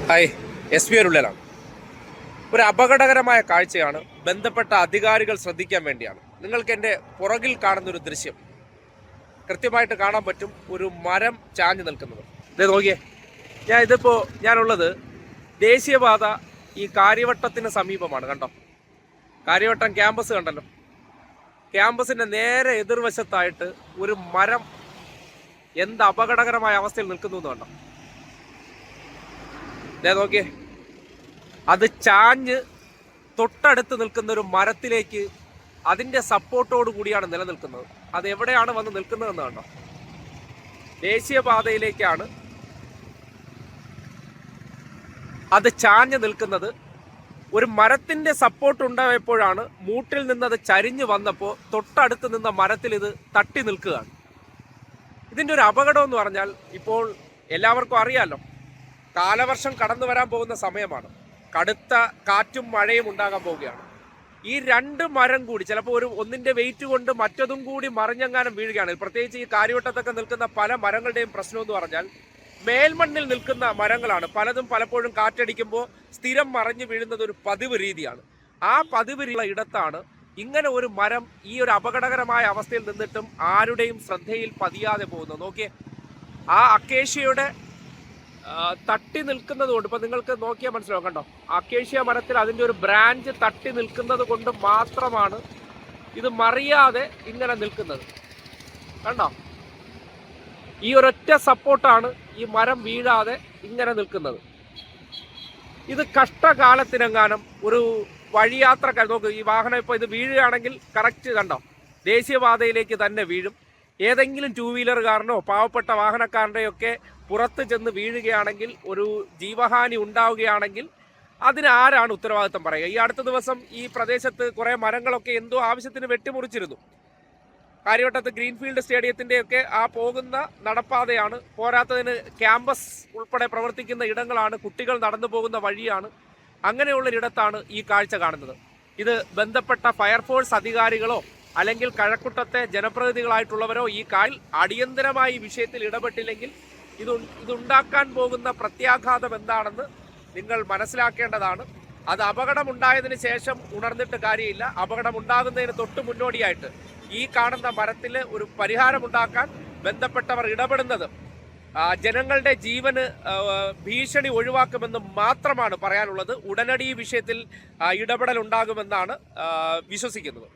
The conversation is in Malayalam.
ഹായ്, എസ് പി ഉള്ളിലാണ്. ഒരു അപകടകരമായ കാഴ്ചയാണ്. ബന്ധപ്പെട്ട അധികാരികൾ ശ്രദ്ധിക്കാൻ വേണ്ടിയാണ്. നിങ്ങൾക്ക് എൻ്റെ പുറകിൽ കാണുന്നൊരു ദൃശ്യം കൃത്യമായിട്ട് കാണാൻ പറ്റും. ഒരു മരം ചാഞ്ഞു നിൽക്കുന്നത്. ഇത് നോക്കിയേ, ഞാനുള്ളത് ദേശീയപാത ഈ കാര്യവട്ടത്തിന് സമീപമാണ്. കണ്ടോ, കാര്യവട്ടം ക്യാമ്പസ് കണ്ടല്ലോ. ക്യാമ്പസിൻ്റെ നേരെ എതിർവശത്തായിട്ട് ഒരു മരം എന്ത് അപകടകരമായ അവസ്ഥയിൽ നിൽക്കുന്നു എന്ന് കണ്ടോ. നോക്കിയേ, അത് ചാഞ്ഞ് തൊട്ടടുത്ത് നിൽക്കുന്ന ഒരു മരത്തിലേക്ക് അതിൻ്റെ സപ്പോർട്ടോട് കൂടിയാണ് നിലനിൽക്കുന്നത്. അത് എവിടെയാണ് വന്ന് നിൽക്കുന്നതെന്ന് കണ്ടോ. ദേശീയപാതയിലേക്കാണ് അത് ചാഞ്ഞ് നിൽക്കുന്നത്. ഒരു മരത്തിൻ്റെ സപ്പോർട്ട് ഉണ്ടായപ്പോഴാണ് മൂട്ടിൽ നിന്നത് ചരിഞ്ഞു വന്നപ്പോൾ തൊട്ടടുത്ത് നിന്ന മരത്തിൽ ഇത് തട്ടി നിൽക്കുകയാണ്. ഇതിൻ്റെ ഒരു അപകടം എന്ന് പറഞ്ഞാൽ, ഇപ്പോൾ എല്ലാവർക്കും അറിയാമല്ലോ, കാലവർഷം കടന്നു വരാൻ പോകുന്ന സമയമാണ്. കടുത്ത കാറ്റും മഴയും ഉണ്ടാകാൻ പോവുകയാണ്. ഈ രണ്ട് മരം കൂടി ചിലപ്പോൾ ഒന്നിൻ്റെ വെയിറ്റ് കൊണ്ട് മറ്റതും കൂടി മറിഞ്ഞെങ്ങാനും വീഴുകയാണ്. പ്രത്യേകിച്ച് ഈ കാര്യവട്ടത്തൊക്കെ നിൽക്കുന്ന പല മരങ്ങളുടെയും പ്രശ്നം എന്ന് പറഞ്ഞാൽ, മേൽമണ്ണിൽ നിൽക്കുന്ന മരങ്ങളാണ്. പലപ്പോഴും കാറ്റടിക്കുമ്പോൾ സ്ഥിരം മറിഞ്ഞു വീഴുന്നത് ഒരു പതിവ് രീതിയാണ്. ആ പതിവ് ഇടത്താണ് ഇങ്ങനെ ഒരു മരം ഈ ഒരു അപകടകരമായ അവസ്ഥയിൽ നിന്നിട്ടും ആരുടെയും ശ്രദ്ധയിൽ പതിയാതെ പോകുന്നത്. നോക്കിയേ, ആ അക്കേഷ്യയുടെ തട്ടി നിൽക്കുന്നത് കൊണ്ട്, ഇപ്പം നിങ്ങൾക്ക് നോക്കിയാൽ മനസ്സിലാവും. കണ്ടോ, അക്കേഷ്യ മരത്തിൽ അതിൻ്റെ ഒരു ബ്രാഞ്ച് തട്ടി നിൽക്കുന്നത് കൊണ്ട് മാത്രമാണ് ഇത് മറിയാതെ ഇങ്ങനെ നിൽക്കുന്നത്. കണ്ടോ, ഈ ഒരൊറ്റ സപ്പോർട്ടാണ് ഈ മരം വീഴാതെ ഇങ്ങനെ നിൽക്കുന്നത്. ഇത് കഷ്ടകാലത്തിനെങ്ങാനും ഒരു വഴിയാത്രക്കാർ നോക്ക്, ഈ വാഹനം ഇപ്പോൾ ഇത് വീഴുകയാണെങ്കിൽ കറക്റ്റ് കണ്ടോ ദേശീയപാതയിലേക്ക് തന്നെ വീഴും. ഏതെങ്കിലും ടൂ വീലറുകാരനോ പാവപ്പെട്ട വാഹനക്കാരൻ്റെയൊക്കെ പുറത്ത് ചെന്ന് വീഴുകയാണെങ്കിൽ, ഒരു ജീവഹാനി ഉണ്ടാവുകയാണെങ്കിൽ അതിന് ആരാണ് ഉത്തരവാദിത്തം പറയുക? ഈ അടുത്ത ദിവസം ഈ പ്രദേശത്ത് കുറേ മരങ്ങളൊക്കെ എന്തോ ആവശ്യത്തിന് വെട്ടിമുറിച്ചിരുന്നു. കാര്യവട്ടത്ത് ഗ്രീൻഫീൽഡ് സ്റ്റേഡിയത്തിൻ്റെയൊക്കെ ആ പോകുന്ന നടപ്പാതയാണ്. പോരാത്തതിന് ക്യാമ്പസ് ഉൾപ്പെടെ പ്രവർത്തിക്കുന്ന ഇടങ്ങളാണ്, കുട്ടികൾ നടന്നു പോകുന്ന വഴിയാണ്. അങ്ങനെയുള്ളൊരിടത്താണ് ഈ കാഴ്ച കാണുന്നത്. ഇത് ബന്ധപ്പെട്ട ഫയർഫോഴ്സ് അധികാരികളോ അല്ലെങ്കിൽ കഴക്കൂട്ടത്തെ ജനപ്രതിനിധികളായിട്ടുള്ളവരോ ഈ അടിയന്തരമായി ഈ വിഷയത്തിൽ ഇടപെട്ടില്ലെങ്കിൽ ഇതുണ്ടാക്കാൻ പോകുന്ന പ്രത്യാഘാതം എന്താണെന്ന് നിങ്ങൾ മനസ്സിലാക്കേണ്ടതാണ്. അത് അപകടമുണ്ടായതിന് ശേഷം ഉണർന്നിട്ട് കാര്യമില്ല. അപകടമുണ്ടാകുന്നതിന് തൊട്ട് മുന്നോടിയായിട്ട് ഈ കാണുന്ന മരത്തിൽ ഒരു പരിഹാരമുണ്ടാക്കാൻ ബന്ധപ്പെട്ടവർ ഇടപെടുന്നത് ജനങ്ങളുടെ ജീവന് ഭീഷണി ഒഴിവാക്കുമെന്ന് മാത്രമാണ് പറയാനുള്ളത്. ഉടനടി ഈ വിഷയത്തിൽ ഇടപെടൽ ഉണ്ടാകുമെന്നാണ് വിശ്വസിക്കുന്നത്.